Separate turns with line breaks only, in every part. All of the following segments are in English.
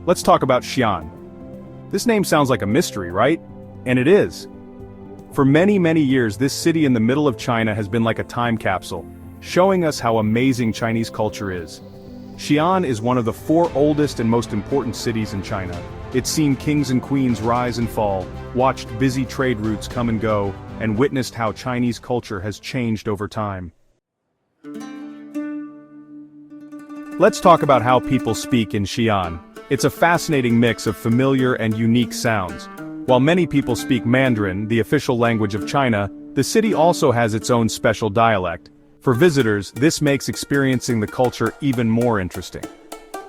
Let's talk about Xi'an. This name sounds like a mystery, right? And it is. For many, many years, this city in the middle of China has been like a time capsule, showing us how amazing Chinese culture is. Xi'an is one of the 4 oldest and most important cities in China. It's seen kings and queens rise and fall, watched busy trade routes come and go, and witnessed how Chinese culture has changed over time. Let's talk about how people speak in Xi'an. It's a fascinating mix of familiar and unique sounds. While many people speak Mandarin, the official language of China, the city also has its own special dialect. For visitors, this makes experiencing the culture even more interesting.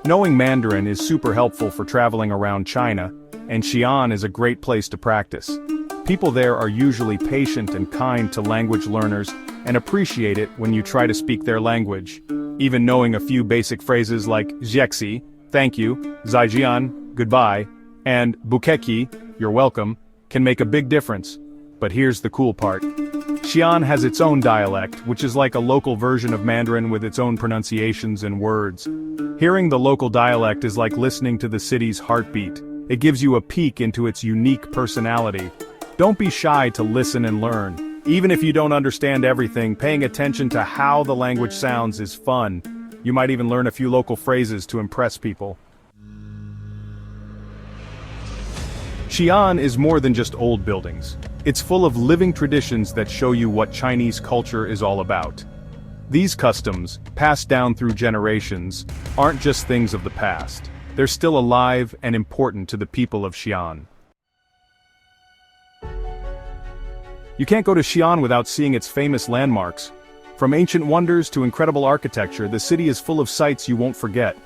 Knowing Mandarin is super helpful for traveling around China, and Xi'an is a great place to practice. People there are usually patient and kind to language learners, and appreciate it when you try to speak their language. Even knowing a few basic phrases like "jiexi," thank you, "zaijian," goodbye, and "bukeki," you're welcome, can make a big difference. But here's the cool part. Xi'an has its own dialect, which is like a local version of Mandarin with its own pronunciations and words. Hearing the local dialect is like listening to the city's heartbeat. It gives you a peek into its unique personality. Don't be shy to listen and learn. Even if you don't understand everything, paying attention to how the language sounds is fun. You might even learn a few local phrases to impress people. Xi'an is more than just old buildings. It's full of living traditions that show you what Chinese culture is all about. These customs, passed down through generations, aren't just things of the past. They're still alive and important to the people of Xi'an. You can't go to Xi'an without seeing its famous landmarks. From ancient wonders to incredible architecture, the city is full of sights you won't forget.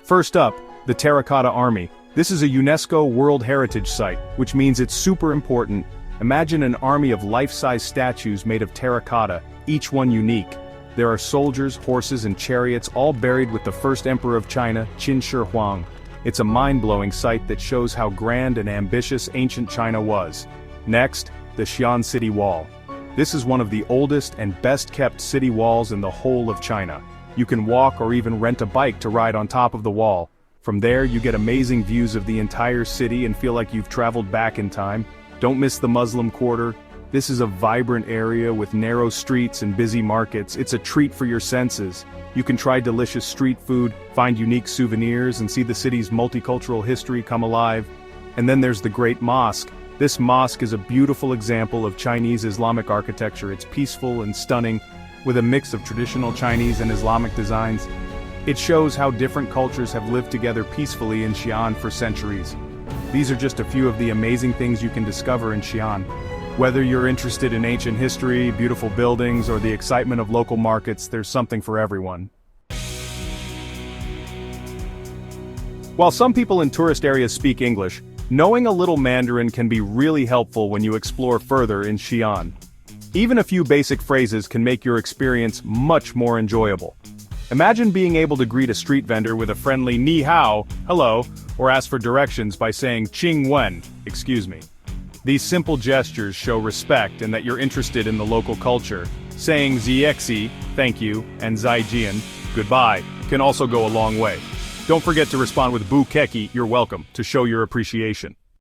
First up, the Terracotta Army. This is a UNESCO World Heritage Site, which means it's super important. Imagine an army of life-size statues made of terracotta, each one unique. There are soldiers, horses, and chariots all buried with the first emperor of China, Qin Shi Huang. It's a mind-blowing sight that shows how grand and ambitious ancient China was. Next, the Xi'an City Wall. This is one of the oldest and best-kept city walls in the whole of China. You can walk or even rent a bike to ride on top of the wall. From there, you get amazing views of the entire city and feel like you've traveled back in time. Don't miss the Muslim Quarter. This is a vibrant area with narrow streets and busy markets. It's a treat for your senses. You can try delicious street food, find unique souvenirs, and see the city's multicultural history come alive. And then there's the Great Mosque. This mosque is a beautiful example of Chinese Islamic architecture. It's peaceful and stunning, with a mix of traditional Chinese and Islamic designs. It shows how different cultures have lived together peacefully in Xi'an for centuries. These are just a few of the amazing things you can discover in Xi'an. Whether you're interested in ancient history, beautiful buildings, or the excitement of local markets, there's something for everyone. While some people in tourist areas speak English, knowing a little Mandarin can be really helpful when you explore further in Xi'an. Even a few basic phrases can make your experience much more enjoyable. Imagine being able to greet a street vendor with a friendly "ni hao," hello, or ask for directions by saying "qing wen," excuse me. These simple gestures show respect and that you're interested in the local culture. Saying "ziexi," thank you, and "zaijian," goodbye, can also go a long way. Don't forget to respond with "bukeki," you're welcome, to show your appreciation.